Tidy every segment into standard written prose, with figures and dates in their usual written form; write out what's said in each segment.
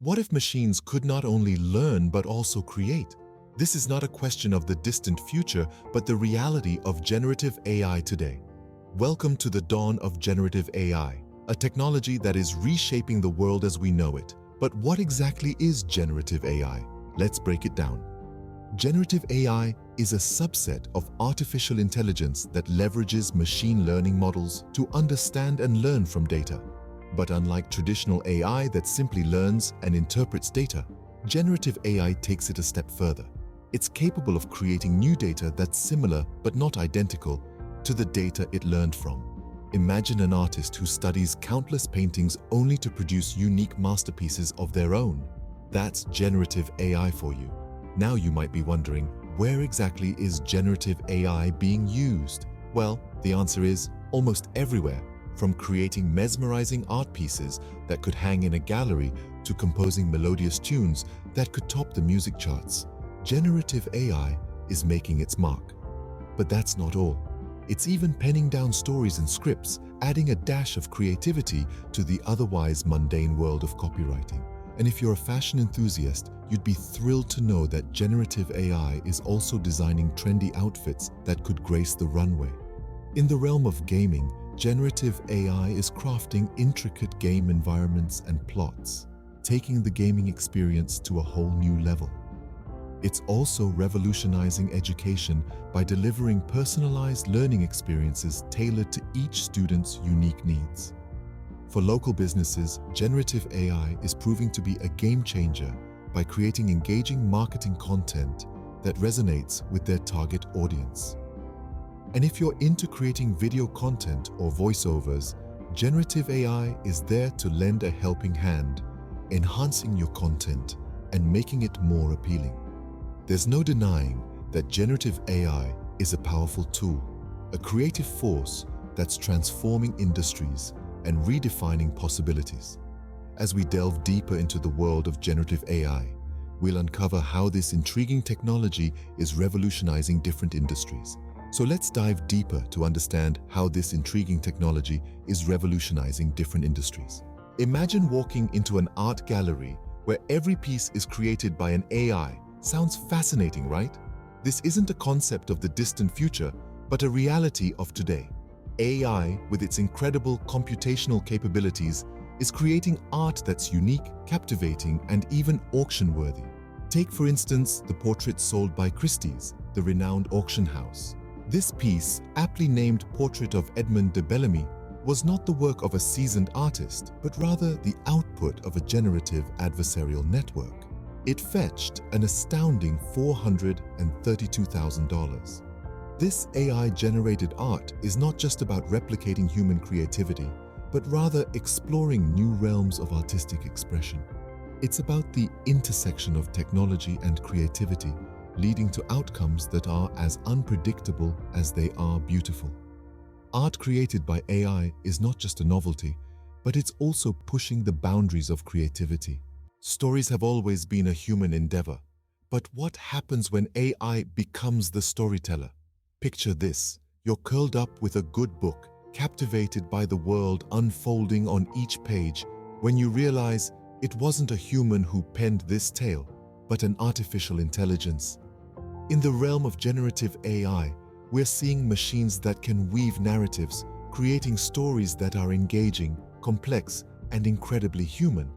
What if machines could not only learn but also create? This is not a question of the distant future, but the reality of generative AI today. Welcome to the dawn of generative AI, a technology that is reshaping the world as we know it. But what exactly is generative AI? Let's break it down. Generative AI is a subset of artificial intelligence that leverages machine learning models to understand and learn from data. But unlike traditional AI that simply learns and interprets data, generative AI takes it a step further. It's capable of creating new data that's similar but not identical to the data it learned from. Imagine an artist who studies countless paintings only to produce unique masterpieces of their own. That's generative AI for you. Now you might be wondering, where exactly is generative AI being used? Well, the answer is almost everywhere, from creating mesmerizing art pieces that could hang in a gallery to composing melodious tunes that could top the music charts. Generative AI is making its mark. But that's not all. It's even penning down stories and scripts, adding a dash of creativity to the otherwise mundane world of copywriting. And if you're a fashion enthusiast, you'd be thrilled to know that generative AI is also designing trendy outfits that could grace the runway. In the realm of gaming, generative AI is crafting intricate game environments and plots, taking the gaming experience to a whole new level. It's also revolutionizing education by delivering personalized learning experiences tailored to each student's unique needs. For local businesses, generative AI is proving to be a game changer by creating engaging marketing content that resonates with their target audience. And if you're into creating video content or voiceovers, generative AI is there to lend a helping hand, enhancing your content and making it more appealing. There's no denying that generative AI is a powerful tool, a creative force that's transforming industries and redefining possibilities. As we delve deeper into the world of generative AI, we'll uncover how this intriguing technology is revolutionizing different industries. So let's dive deeper to understand how this intriguing technology is revolutionizing different industries. Imagine walking into an art gallery where every piece is created by an AI. Sounds fascinating, right? This isn't a concept of the distant future, but a reality of today. AI, with its incredible computational capabilities, is creating art that's unique, captivating, and even auction-worthy. Take, for instance, the portrait sold by Christie's, the renowned auction house. This piece, aptly named Portrait of Edmond de Bellamy, was not the work of a seasoned artist, but rather the output of a generative adversarial network. It fetched an astounding $432,000. This AI-generated art is not just about replicating human creativity, but rather exploring new realms of artistic expression. It's about the intersection of technology and creativity, leading to outcomes that are as unpredictable as they are beautiful. Art created by AI is not just a novelty, but it's also pushing the boundaries of creativity. Stories have always been a human endeavor, but what happens when AI becomes the storyteller? Picture this: you're curled up with a good book, captivated by the world unfolding on each page, when you realize it wasn't a human who penned this tale, but an artificial intelligence. In the realm of generative AI, we're seeing machines that can weave narratives, creating stories that are engaging, complex, and incredibly human.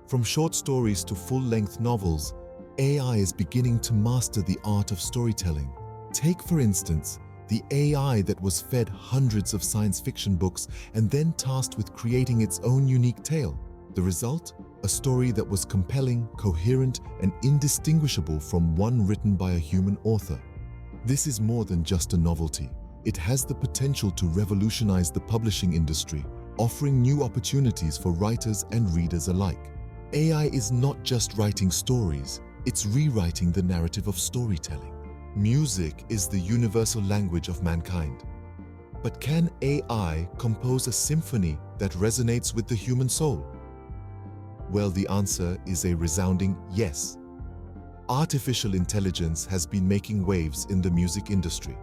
From short stories to full-length novels, AI is beginning to master the art of storytelling. Take, for instance, the AI that was fed hundreds of science fiction books and then tasked with creating its own unique tale. The result? A story that was compelling, coherent, and indistinguishable from one written by a human author. This is more than just a novelty. It has the potential to revolutionize the publishing industry, offering new opportunities for writers and readers alike. AI is not just writing stories, it's rewriting the narrative of storytelling. Music is the universal language of mankind. But can AI compose a symphony that resonates with the human soul? Well, the answer is a resounding yes. Artificial intelligence has been making waves in the music industry,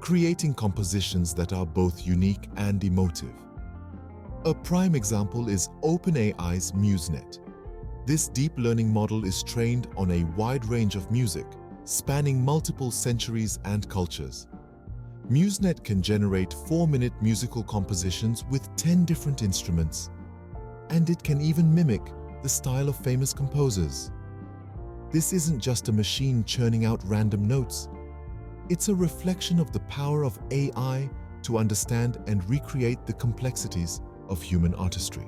creating compositions that are both unique and emotive. A prime example is OpenAI's MuseNet. This deep learning model is trained on a wide range of music, spanning multiple centuries and cultures. MuseNet can generate 4-minute musical compositions with 10 different instruments, and it can even mimic the style of famous composers. This isn't just a machine churning out random notes. It's a reflection of the power of AI to understand and recreate the complexities of human artistry.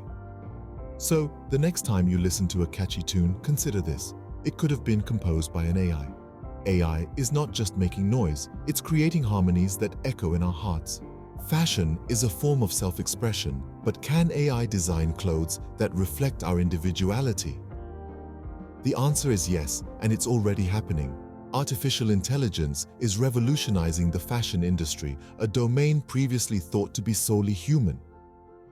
So, the next time you listen to a catchy tune, consider this. It could have been composed by an AI. AI is not just making noise, it's creating harmonies that echo in our hearts. Fashion is a form of self-expression, but can AI design clothes that reflect our individuality? The answer is yes, and it's already happening. Artificial intelligence is revolutionizing the fashion industry, a domain previously thought to be solely human.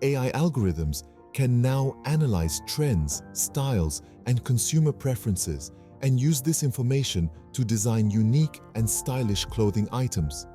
AI algorithms can now analyze trends, styles, and consumer preferences and use this information to design unique and stylish clothing items.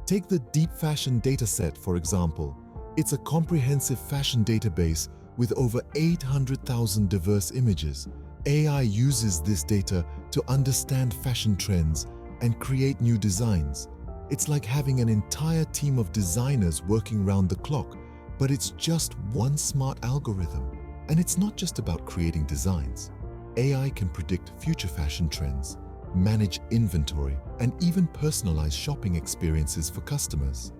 Take the Deep Fashion dataset, for example. It's a comprehensive fashion database with over 800,000 diverse images. AI uses this data to understand fashion trends and create new designs. It's like having an entire team of designers working round the clock, but it's just one smart algorithm. And it's not just about creating designs. AI can predict future fashion trends, manage inventory, and even personalize shopping experiences for customers.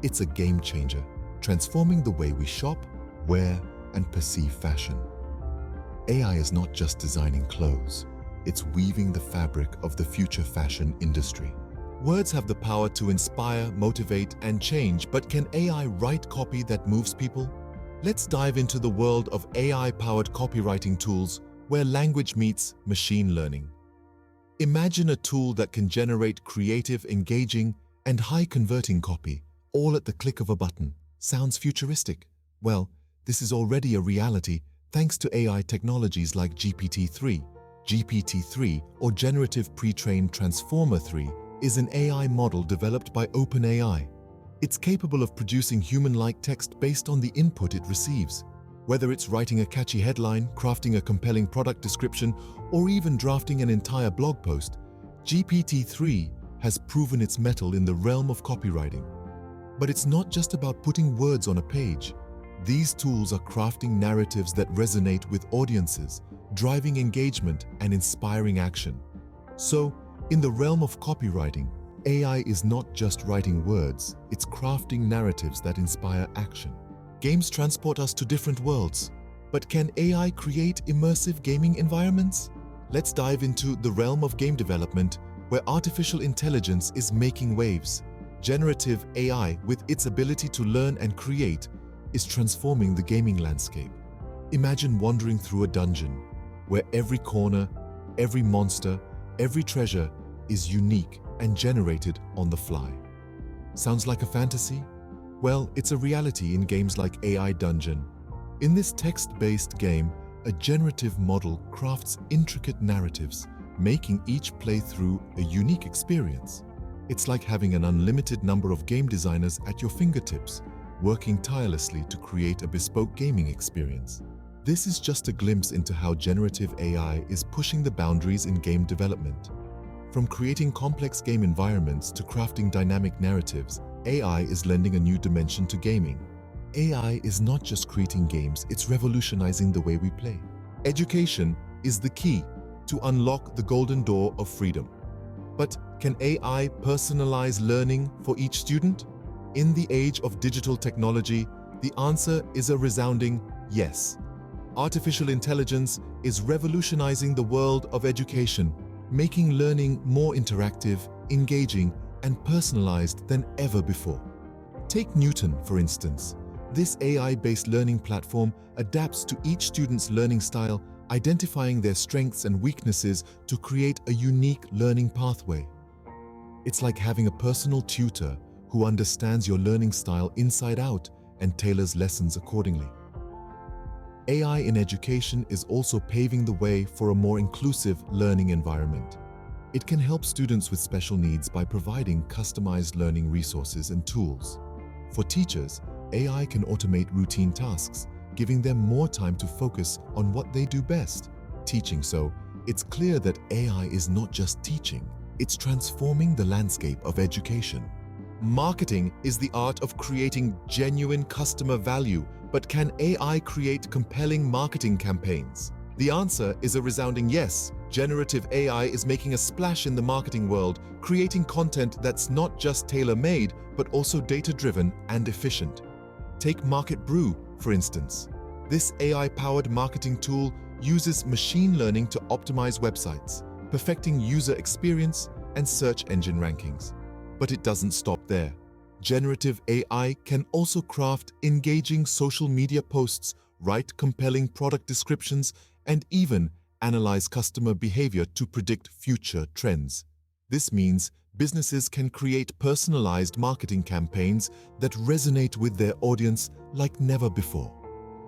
It's a game changer, transforming the way we shop, wear, and perceive fashion. AI is not just designing clothes, it's weaving the fabric of the future fashion industry. Words have the power to inspire, motivate, and change, but can AI write copy that moves people? Let's dive into the world of AI-powered copywriting tools where language meets machine learning. Imagine a tool that can generate creative, engaging, and high-converting copy, all at the click of a button. Sounds futuristic? Well, this is already a reality thanks to AI technologies like GPT-3. GPT-3, or Generative Pre-trained Transformer 3, is an AI model developed by OpenAI. It's capable of producing human-like text based on the input it receives. Whether it's writing a catchy headline, crafting a compelling product description, or even drafting an entire blog post, GPT-3 has proven its mettle in the realm of copywriting. But it's not just about putting words on a page. These tools are crafting narratives that resonate with audiences, driving engagement and inspiring action. So, in the realm of copywriting, AI is not just writing words, it's crafting narratives that inspire action. Games transport us to different worlds, but can AI create immersive gaming environments? Let's dive into the realm of game development, where artificial intelligence is making waves. Generative AI, with its ability to learn and create, is transforming the gaming landscape. Imagine wandering through a dungeon, where every corner, every monster, every treasure is unique and generated on the fly. Sounds like a fantasy? Well, it's a reality in games like AI Dungeon. In this text-based game, a generative model crafts intricate narratives, making each playthrough a unique experience. It's like having an unlimited number of game designers at your fingertips, working tirelessly to create a bespoke gaming experience. This is just a glimpse into how generative AI is pushing the boundaries in game development. From creating complex game environments to crafting dynamic narratives, AI is lending a new dimension to gaming. AI is not just creating games, it's revolutionizing the way we play. Education is the key to unlock the golden door of freedom. But can AI personalize learning for each student? In the age of digital technology, the answer is a resounding yes. Artificial intelligence is revolutionizing the world of education, making learning more interactive, engaging, and personalized than ever before. Take Newton, for instance. This AI-based learning platform adapts to each student's learning style, identifying their strengths and weaknesses to create a unique learning pathway. It's like having a personal tutor who understands your learning style inside out and tailors lessons accordingly. AI in education is also paving the way for a more inclusive learning environment. It can help students with special needs by providing customized learning resources and tools. For teachers, AI can automate routine tasks, giving them more time to focus on what they do best. teaching, so it's clear that AI is not just teaching, it's transforming the landscape of education. Marketing is the art of creating genuine customer value, but can AI create compelling marketing campaigns? The answer is a resounding yes. Generative AI is making a splash in the marketing world, creating content that's not just tailor-made, but also data-driven and efficient. Take Market Brew, for instance. This AI-powered marketing tool uses machine learning to optimize websites, perfecting user experience and search engine rankings. But it doesn't stop there. Generative AI can also craft engaging social media posts, write compelling product descriptions, and even analyze customer behavior to predict future trends. This means businesses can create personalized marketing campaigns that resonate with their audience like never before.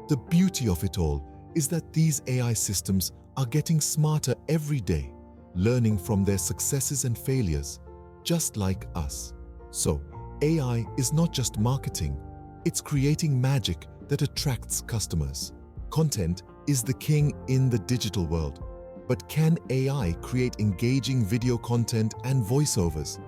The beauty of it all is that these AI systems are getting smarter every day, learning from their successes and failures, just like us. So, AI is not just marketing, it's creating magic that attracts customers. Content is the king in the digital world. But can AI create engaging video content and voiceovers?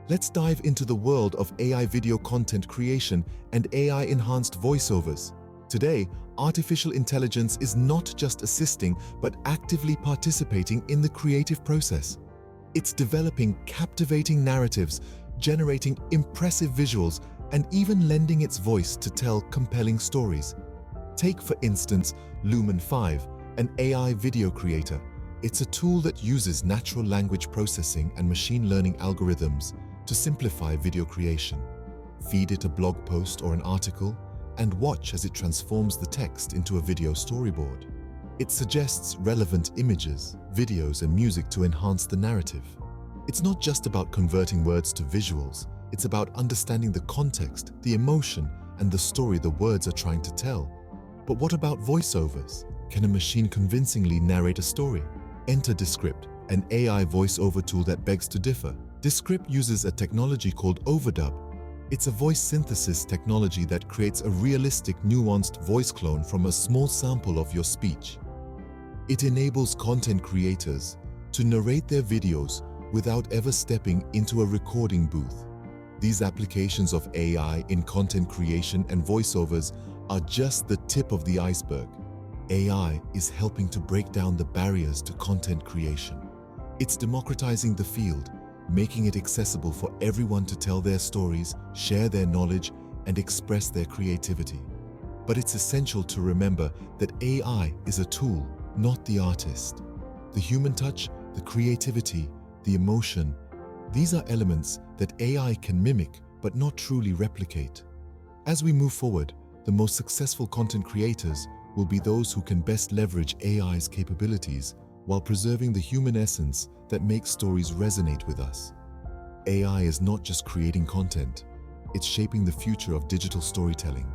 Let's dive into the world of AI video content creation and AI-enhanced voiceovers. Today, artificial intelligence is not just assisting, but actively participating in the creative process. It's developing captivating narratives, generating impressive visuals, and even lending its voice to tell compelling stories. Take, for instance, Lumen 5, an AI video creator. It's a tool that uses natural language processing and machine learning algorithms to simplify video creation. Feed it a blog post or an article, and watch as it transforms the text into a video storyboard. It suggests relevant images, videos, and music to enhance the narrative. It's not just about converting words to visuals, it's about understanding the context, the emotion, and the story the words are trying to tell. But what about voiceovers? Can a machine convincingly narrate a story? Enter Descript, an AI voiceover tool that begs to differ. Descript uses a technology called overdub. It's a voice synthesis technology that creates a realistic, nuanced voice clone from a small sample of your speech. It enables content creators to narrate their videos without ever stepping into a recording booth. These applications of AI in content creation and voiceovers are just the tip of the iceberg. AI is helping to break down the barriers to content creation. It's democratizing the field, making it accessible for everyone to tell their stories, share their knowledge, and express their creativity. But it's essential to remember that AI is a tool, not the artist. The human touch, the creativity, the emotion, these are elements that AI can mimic but not truly replicate. As we move forward, the most successful content creators will be those who can best leverage AI's capabilities while preserving the human essence that makes stories resonate with us. AI is not just creating content, it's shaping the future of digital storytelling.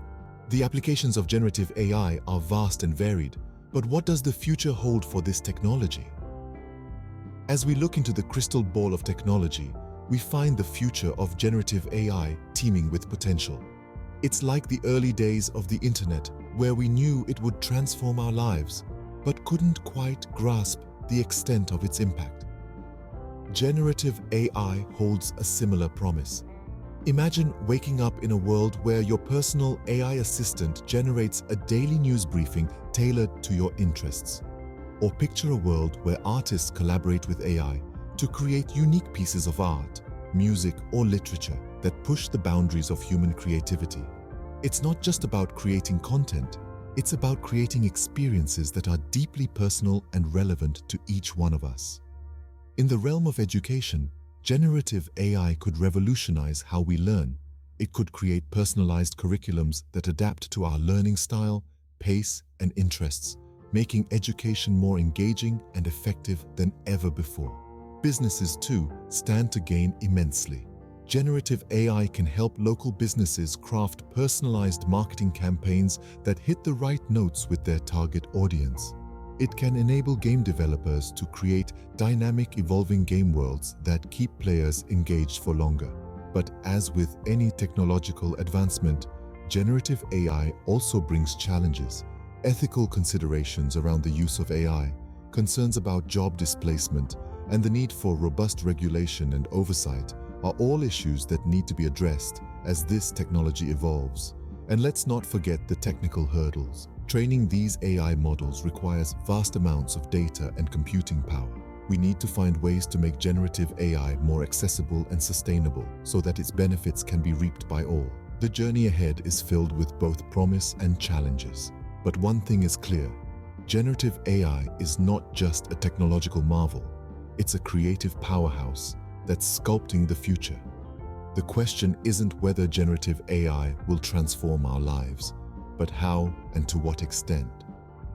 The applications of generative AI are vast and varied, but what does the future hold for this technology? As we look into the crystal ball of technology, we find the future of generative AI teeming with potential. It's like the early days of the internet, where we knew it would transform our lives, but couldn't quite grasp the extent of its impact. Generative AI holds a similar promise. Imagine waking up in a world where your personal AI assistant generates a daily news briefing tailored to your interests. Or picture a world where artists collaborate with AI to create unique pieces of art, music, or literature that push the boundaries of human creativity. It's not just about creating content, it's about creating experiences that are deeply personal and relevant to each one of us. In the realm of education, generative AI could revolutionize how we learn. It could create personalized curriculums that adapt to our learning style, pace, and interests, making education more engaging and effective than ever before. Businesses, too, stand to gain immensely. Generative AI can help local businesses craft personalized marketing campaigns that hit the right notes with their target audience. It can enable game developers to create dynamic, evolving game worlds that keep players engaged for longer. But as with any technological advancement, generative AI also brings challenges. Ethical considerations around the use of AI, concerns about job displacement, and the need for robust regulation and oversight are all issues that need to be addressed as this technology evolves. And let's not forget the technical hurdles. Training these AI models requires vast amounts of data and computing power. We need to find ways to make generative AI more accessible and sustainable so that its benefits can be reaped by all. The journey ahead is filled with both promise and challenges. But one thing is clear: generative AI is not just a technological marvel. It's a creative powerhouse that's sculpting the future. The question isn't whether generative AI will transform our lives, but how and to what extent.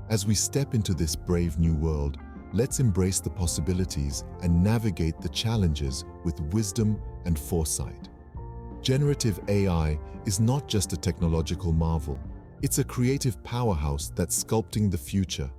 As we step into this brave new world, let's embrace the possibilities and navigate the challenges with wisdom and foresight. Generative AI is not just a technological marvel. It's a creative powerhouse that's sculpting the future.